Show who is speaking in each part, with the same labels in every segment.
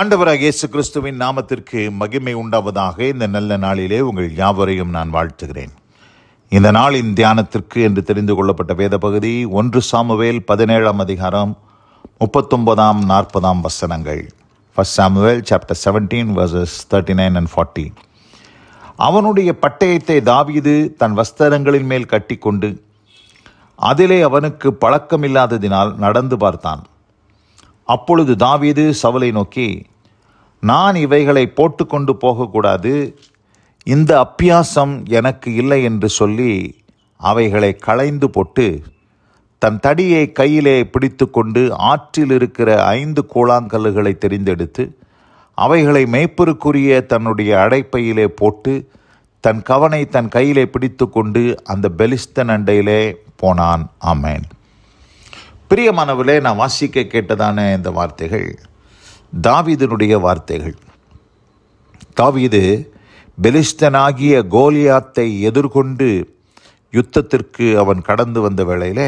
Speaker 1: ஆண்டவராகிய இயேசு கிறிஸ்துவின் நாமத்திற்கு மகிமை உண்டாவதாக. இந்த நல்ல நாளிலே உங்கள் யாவரையும் நான் வாழ்த்துகிறேன். இந்த நாளின் தியானத்திற்கு என்று தெரிந்து கொள்ளப்பட்ட வேத பகுதி 1 சாமுவேல் 17 அதிகாரம் 39 40 வசனங்கள். 1 Samuel chapter 17 verses 39 and 40. அவனுடைய பட்டயத்தை தாவீது தன் வஸ்திரங்களின் மேல் கட்டிக்கொண்டு அதிலே அவனுக்கு பழக்கமில்லாததினால் நடந்து பார்த்தான். அப்பொழுது தாவீது சவுலை நோக்கி, நான் இவைகளை போட்டுக்கொண்டு போகக்கூடாது, இந்த அப்பியாசம் எனக்கு இல்லை என்று சொல்லி அவைகளை களைந்து போட்டு தன் தடியை கையிலே பிடித்து கொண்டு ஆற்றில் இருக்கிற 5 கூழாங்கல்லுகளை தெரிந்தெடுத்து அவைகளை மேய்ப்பருக்குரிய தன்னுடைய அடைப்பையிலே போட்டு தன் கவனை தன் கையிலே பிடித்து கொண்டு அந்த பெலிஸ்தன் அண்டையிலே போனான். ஆமென். பிரியமானவர்களே, நான் வாசிக்க கேட்டதான இந்த வார்த்தைகள் தாவீதினுடைய வார்த்தைகள். தாவீது பெலிஸ்தனாகிய கோலியாத்தை எதிர்கொண்டு யுத்தத்திற்கு அவன் கடந்து வந்த வேளையிலே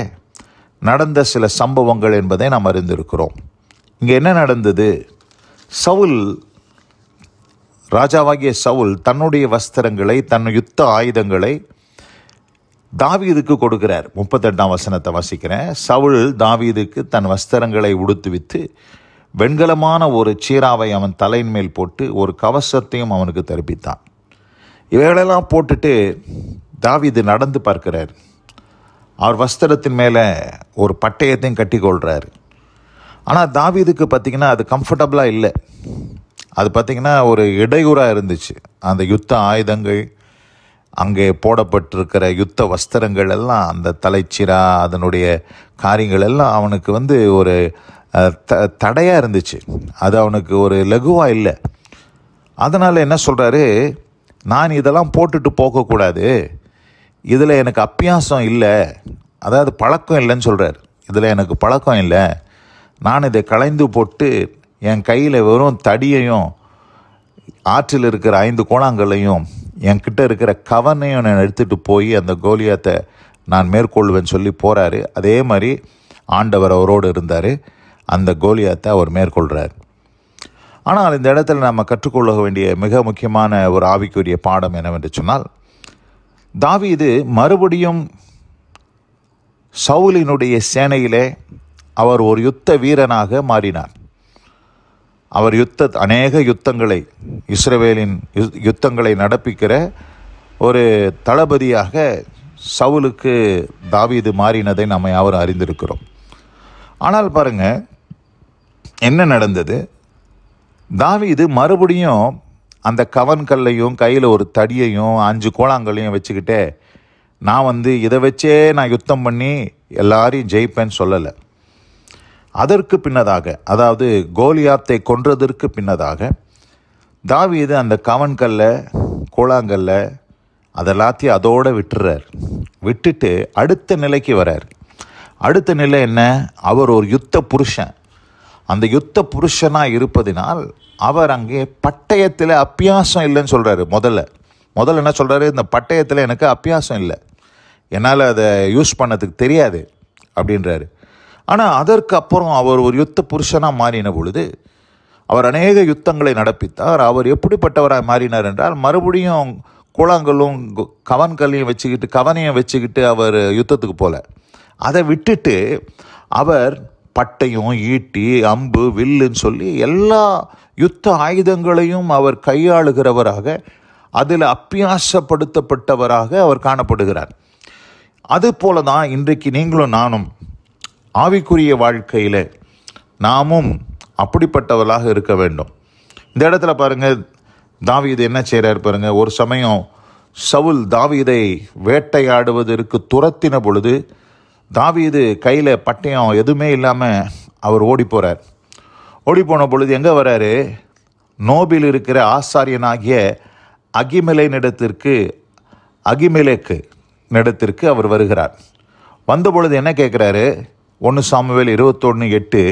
Speaker 1: நடந்த சில சம்பவங்கள் என்பதை நாம் அறிந்திருக்கிறோம். இங்கே என்ன நடந்தது? ராஜாவாகிய சவுல் தன்னுடைய வஸ்திரங்களை, தன் யுத்த ஆயுதங்களை தாவீதுக்கு கொடுக்கிறார். 38 வசனத்தை வாசிக்கிறேன். சவுல் தாவீதுக்கு தன் வஸ்திரங்களை உடுத்துவித்து வெண்கலமான ஒரு சீராவை அவன் தலையின் மேல் போட்டு ஒரு கவசத்தையும் அவனுக்கு தரிப்பித்தான். இவைகளெல்லாம் போட்டுட்டு தாவீது நடந்து பார்க்கிறார். அவர் வஸ்திரத்தின் மேலே ஒரு பட்டயத்தையும் கட்டி கொள்கிறார். ஆனால் தாவீதுக்கு பார்த்திங்கன்னா அது கம்ஃபர்டபுளாக இல்லை. அது பார்த்திங்கன்னா ஒரு இடையூறாக இருந்துச்சு. அந்த யுத்த ஆயுதங்கள், அங்கே போடப்பட்டிருக்கிற யுத்த வஸ்திரங்கள் எல்லாம், அந்த தலைச்சீரா, அதனுடைய காரியங்கள் எல்லாம் அவனுக்கு ஒரு தடையாக இருந்துச்சு. அது அவனுக்கு ஒரு லகுவாக இல்லை. அதனால் என்ன சொல்கிறாரு, நான் இதெல்லாம் போட்டுட்டு போகக்கூடாது, இதில் எனக்கு அப்பியாசம் இல்லை, அதாவது பழக்கம் இல்லைன்னு சொல்கிறார். இதில் எனக்கு பழக்கம் இல்லை, நான் இதை களைந்து போட்டு என் கையில் வெறும் தடியையும் ஆற்றில் இருக்கிற 5 கூழாங்கல்லையும் என்கிட்ட இருக்கிற கவனையும் நான் எடுத்துகிட்டு போய் அந்த கோலியாத்தை நான் மேற்கொள்வேன்னு சொல்லி போகிறாரு. அதே மாதிரி ஆண்டவர் அவரோடு இருந்தார். அந்த கோலியாத்தை அவர் மேற்கொள்கிறார். ஆனால் இந்த இடத்துல நம்ம கற்றுக்கொள்ள வேண்டிய மிக முக்கியமான ஒரு ஆவிக்குரிய பாடம் என்னவென்று சொன்னால், தாவீது மறுபடியும் சவுலினுடைய சேனையிலே அவர் ஒரு யுத்த வீரனாக மாறினார். அவர் அநேக யுத்தங்களை, இஸ்ரவேலின் யுத்தங்களை நடப்பிக்கிற ஒரு தளபதியாக சவுலுக்கு தாவீது மாறினதை நம்ம யாவரும் அறிந்திருக்கிறோம். ஆனால் பாருங்க என்ன நடந்தது. தாவீது மறுபடியும் அந்த கவன்கல்லையும் கையில் ஒரு தடியையும் 5 கூழாங்கல்லையும் வச்சுக்கிட்டே நான் இதை வச்சே நான் யுத்தம் பண்ணி எல்லாரையும் ஜெயிப்பேன்னு சொல்லலை. அதற்கு பின்னதாக, அதாவது கோலியாத்தை கொன்றதற்கு பின்னதாக தாவீது அந்த கவன்கல்ல, கூழாங்கல்ல அதெல்லாத்தையும் அதோடு விட்டுறார். விட்டுட்டு அடுத்த நிலைக்கு வரார். அடுத்த நிலை என்ன? அவர் ஒரு யுத்த புருஷன். அந்த யுத்த புருஷனாக இருப்பதினால் அவர் அங்கே பட்டயத்தில் அப்பியாசம் இல்லைன்னு சொல்கிறாரு. முதல்ல என்ன சொல்கிறாரு, இந்த பட்டயத்தில் எனக்கு அப்பியாசம் இல்லை, என்னால் அதை யூஸ் பண்ணதுக்கு தெரியாது அப்படின்றாரு. ஆனால் அதற்கு அப்புறம் அவர் ஒரு யுத்த புருஷனாக மாறின பொழுது அவர் அநேக யுத்தங்களை நடப்பித்தார். அவர் எப்படிப்பட்டவராக மாறினார் என்றால், மறுபடியும் கூழாங்கல்லும் கவனையும் வச்சுக்கிட்டு அவர் யுத்தத்துக்கு போகல. அதை விட்டுட்டு அவர் பட்டையும், ஈட்டி, அம்பு, வில்லுன்னு சொல்லி எல்லா யுத்த ஆயுதங்களையும் அவர் கையாளுகிறவராக, அதில் அப்பியாசப்படுத்தப்பட்டவராக அவர் காணப்படுகிறார். அதுபோல தான் இன்றைக்கு நீங்களும் நானும் ஆவிக்குரிய வாழ்க்கையில் நாமும் அப்படிப்பட்டவர்களாக இருக்க வேண்டும். இந்த இடத்துல பாருங்கள், தாவீது என்ன செய்கிறார் பாருங்கள். ஒரு சமயம் சவுல் தாவீதை வேட்டையாடுவதற்கு துரத்தின பொழுது தாவீது கையில் பட்டயம் எதுவுமே இல்லாமல் அவர் ஓடி போகிறார். ஓடி போன பொழுது எங்கே வராரு? நோபில் இருக்கிற ஆசாரியனாகிய அகிமெலேக்கு இடத்திற்கு அவர் வருகிறார். வந்த பொழுது என்ன கேட்குறாரு? 1 சாமுவேல் 21:8,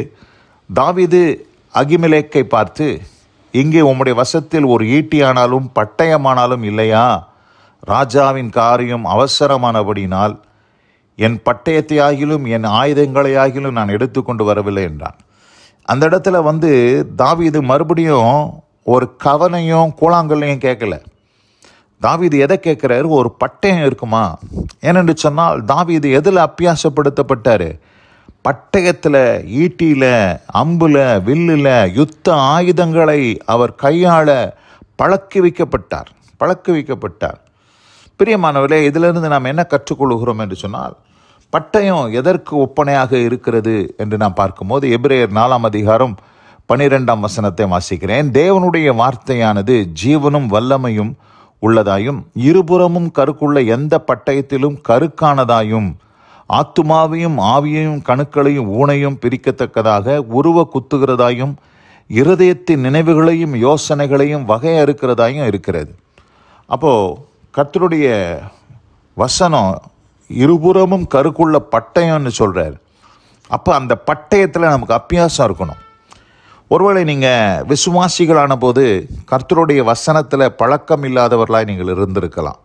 Speaker 1: தாவீது அகிமெலேக்கை பார்த்து, இங்கே உம்முடைய வசத்தில் ஒரு ஈட்டியானாலும் பட்டயமானாலும் இல்லையா? ராஜாவின் காரியம் அவசரமானபடினால் என் பட்டயத்தையாகிலும் என் ஆயுதங்களையாகிலும் நான் எடுத்துக்கொண்டு வரவில்லை என்றான். அந்த இடத்துல தாவீது மறுபடியும் ஒரு கவனையும் கூழாங்கல்லையும் கேட்கல. தாவீது எதை கேட்குறாரு? ஒரு பட்டயம் இருக்குமா? ஏனென்று சொன்னால் தாவீது எதில் அப்பியாசப்படுத்தப்பட்டார்? பட்டயத்தில், ஈட்டியில், அம்பில், வில்லில், யுத்த ஆயுதங்களை அவர் கையாள பழக்கி வைக்கப்பட்டார். பிரியமானவர்களே, இதிலிருந்து நாம் என்ன கற்றுக்கொள்கிறோம் என்று சொன்னால், பட்டயம் எதற்கு ஒப்பனையாக இருக்கிறது என்று நாம் பார்க்கும்போது, எபிரேயர் 4ஆம் அதிகாரம் 12ஆம் வசனத்தை வாசிக்கிறேன். தேவனுடைய வார்த்தையானது ஜீவனும் வல்லமையும் உள்ளதாயும் இருபுறமும் கருக்குள்ள எந்த பட்டயத்திலும் கருக்கானதாயும் ஆத்துமாவையும் ஆவியையும் கணுக்களையும் ஊனையும் பிரிக்கத்தக்கதாக உருவ குத்துகிறதாயும் இருதயத்தின் நினைவுகளையும் யோசனைகளையும் வகையறுக்கிறதாயும் இருக்கிறது. அப்போது கர்த்தருடைய வசனம் இருபுறமும் கருக்குள்ள பட்டயம்னு சொல்கிறார். அப்போ அந்த பட்டயத்தில் நமக்கு அப்பியாசம் இருக்கணும். ஒருவேளை நீங்கள் விசுவாசிகளான போது கர்த்தருடைய வசனத்தில் பழக்கம் இல்லாதவர்களாய் நீங்கள் இருந்திருக்கலாம்.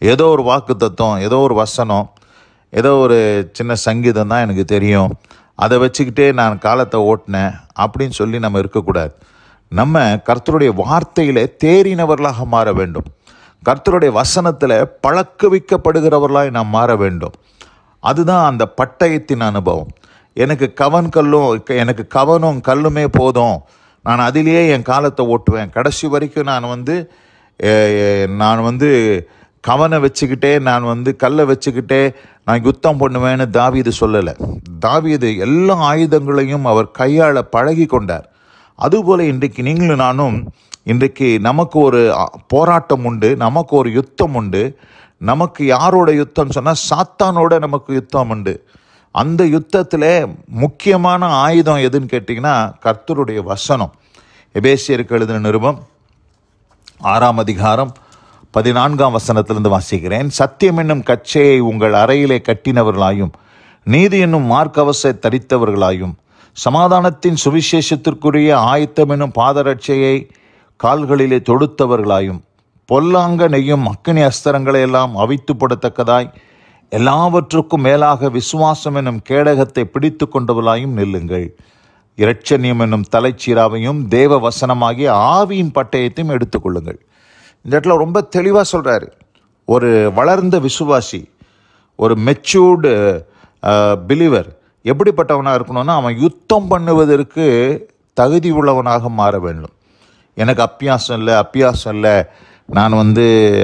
Speaker 1: ஏதோ ஒரு வாக்கு தத்துவம், ஏதோ ஒரு வசனம், ஏதோ ஒரு சின்ன சங்கீதம் தான் எனக்கு தெரியும், அதை வச்சுக்கிட்டே நான் காலத்தை ஓட்டினேன் அப்படின்னு சொல்லி நம்ம இருக்கக்கூடாது. நம்ம கர்த்தருடைய வார்த்தையில் தேறினவர்களாக மாற வேண்டும். கர்த்தருடைய வசனத்தில் பழக்க வைக்கப்படுகிறவர்களாய் நாம் மாற வேண்டும். அதுதான் அந்த பட்டயத்தின் அனுபவம். எனக்கு கவனும் கல்லுமே போதும், நான் அதிலேயே என் காலத்தை ஓட்டுவேன், கடைசி வரைக்கும் நான் கவனை வச்சுக்கிட்டே, கல்லை வச்சுக்கிட்டே நான் யுத்தம் பண்ணுவேன்னு தாவீது சொல்லலை. தாவீது எல்லா ஆயுதங்களையும் அவர் கையாள பழகி கொண்டார். அதுபோல் இன்றைக்கு நீங்களும் நானும், இன்றைக்கு நமக்கு ஒரு போராட்டம் உண்டு, நமக்கு ஒரு யுத்தம் உண்டு. நமக்கு யாரோட யுத்தம் சொன்னால் சாத்தானோட நமக்கு யுத்தம் உண்டு. அந்த யுத்தத்தில் முக்கியமான ஆயுதம் எதுன்னு கேட்டிங்கன்னா கர்த்தருடைய வசனம். எபேசியருக்கு எழுதின நிருபம் 6ஆம் அதிகாரம் 14ஆம் வசனத்திலிருந்து வாசிக்கிறேன். சத்தியம் என்னும் கச்சையை உங்கள் அறையிலே கட்டினவர்களாயும் நீதி என்னும் மார்க்கவசை தரித்தவர்களாயும் சமாதானத்தின் சுவிசேஷத்திற்குரிய ஆயத்தம் என்னும் பாதரட்சையை கால்களிலே தொடுத்தவர்களாயும் பொல்லாங்க நெய்யும் அக்கினி அஸ்திரங்களை எல்லாம் அவித்து போடத்தக்கதாய் எல்லாவற்றுக்கும் மேலாக விசுவாசம் என்னும் கேடகத்தை பிடித்து கொண்டவர்களாயும் நில்லுங்கள். இரட்சணியம் என்னும் தலைச்சீராவையும் தேவ வசனமாகிய ஆவியின் பட்டயத்தையும் எடுத்துக்கொள்ளுங்கள். இந்த இடத்துல ரொம்ப தெளிவாக சொல்கிறாரு. ஒரு வளர்ந்த விசுவாசி, ஒரு மெச்சூர்டு பிலீவர் எப்படிப்பட்டவனாக இருக்கணும்னா, அவன் யுத்தம் பண்ணுவதற்கு தகுதி உள்ளவனாக மாற வேண்டும். எனக்கு அப்பியாசம் இல்லை, நான்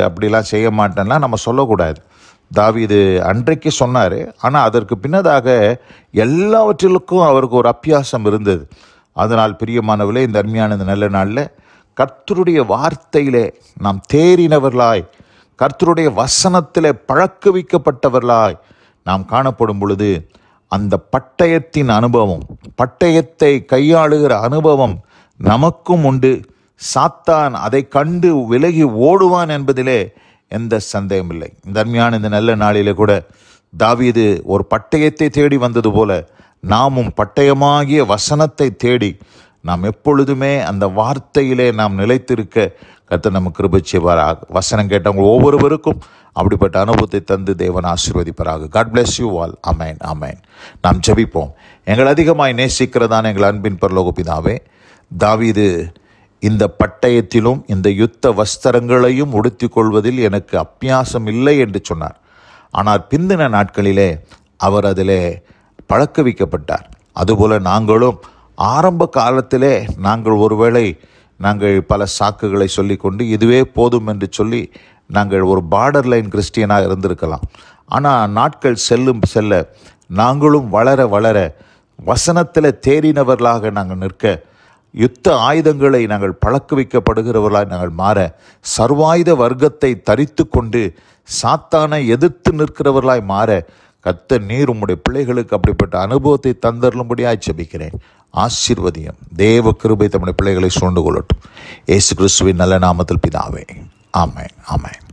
Speaker 1: அப்படிலாம் செய்ய மாட்டேன்னா நம்ம சொல்லக்கூடாது. தாவீது அன்றைக்கு சொன்னார், ஆனால் அதற்கு பின்னதாக எல்லாவற்றிற்கும் அவருக்கு ஒரு அப்பியாசம் இருந்தது. அதனால் பிரியமானவர்களே, இந்த அருமையான இந்த நல்ல நாளில் கர்த்தருடைய வார்த்தையிலே நாம் தேறினவர்களாய், கர்த்தருடைய வசனத்திலே பழக்க வைக்கப்பட்டவர்களாய் நாம் காணப்படும் பொழுது அந்த பட்டயத்தின் அனுபவம், பட்டயத்தை கையாளுகிற அனுபவம் நமக்கும் உண்டு. சாத்தான் அதை கண்டு விலகி ஓடுவான் என்பதிலே எந்த சந்தேகமில்லை. இந்த அருமையான இந்த நல்ல நாளிலே கூட தாவீது ஒரு பட்டயத்தை தேடி வந்தது போல நாமும் பட்டயமாகிய வசனத்தை தேடி நாம் எப்பொழுதுமே அந்த வார்த்தையிலே நாம் நிலைத்திருக்க கர்த்தர் நமக்கு கிருபை செய்வாராக. வசனம் கேட்டவங்க ஒவ்வொருவருக்கும் அப்படிப்பட்ட அனுபவத்தை தந்து தேவன் ஆசீர்வதிப்பாராக. God bless you all. Amen, amen. நாம் ஜெபிப்போம். எங்கள் அதிகமாய் நேசிக்கிறதான எங்கள் அன்பின் பரலோக பிதாவே, தாவீது இந்த பட்டயத்திலும் இந்த யுத்த வஸ்திரங்களையும் உடுத்தி கொள்வதில் எனக்கு அப்பியாசம் இல்லை என்று சொன்னார். ஆனால் பிந்தின நாட்களிலே அவர் அதிலே பழக்க வைக்கப்பட்டார். அதுபோல் நாங்களும் ஆரம்ப காலத்திலே நாங்கள் பல சாக்குகளை சொல்லிக்கொண்டு இதுவே போதும் என்று சொல்லி நாங்கள் ஒரு பார்டர் லைன் கிறிஸ்டியனாக இருந்திருக்கலாம். ஆனால் நாட்கள் செல்ல நாங்களும் வளர வசனத்தில் தேறினவர்களாக நாங்கள் நிற்க, யுத்த ஆயுதங்களை நாங்கள் பழக்க வைக்கப்படுகிறவர்களாக நாங்கள் மாற, சர்வாயுத வர்க்கத்தை தரித்து கொண்டு சாத்தானை எதிர்த்து நிற்கிறவர்களாய் மாற கர்த்தர் நீர் உம்முடைய பிள்ளைகளுக்கு அப்படிப்பட்ட அனுபவத்தை தந்தருளும்படியாய் ஜெபிக்கிறேன். ஆசீர்வதியம். தேவ கிருபை தம்முடைய பிள்ளைகளை சூழ்ந்து கொள்ளட்டும். இயேசு கிறிஸ்துவின் நல்ல நாமத்தில் பிதாவே. ஆமென், ஆமென்.